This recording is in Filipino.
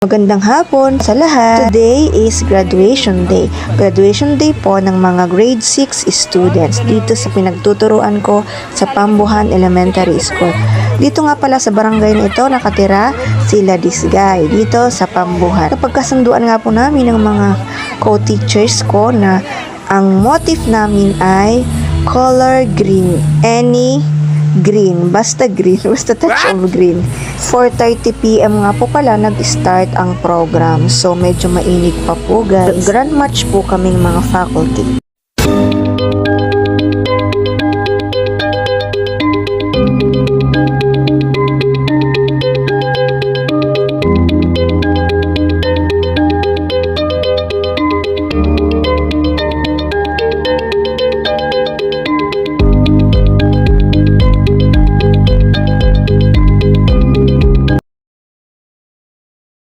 Magandang hapon sa lahat. Today is graduation day. Graduation day po ng mga grade 6 students dito sa pinagtuturuan ko sa Pambuhan Elementary School. Dito nga pala sa barangay na ito nakatira sila Disgay dito sa Pambuhan. Kapag kasunduan nga po namin ng mga co-teachers ko na ang motif namin ay color green. Any green, basta touch of green. 4:30 PM nga po pala nag-start ang program. So medyo mainit pa po guys. Grand march po kaming mga faculty.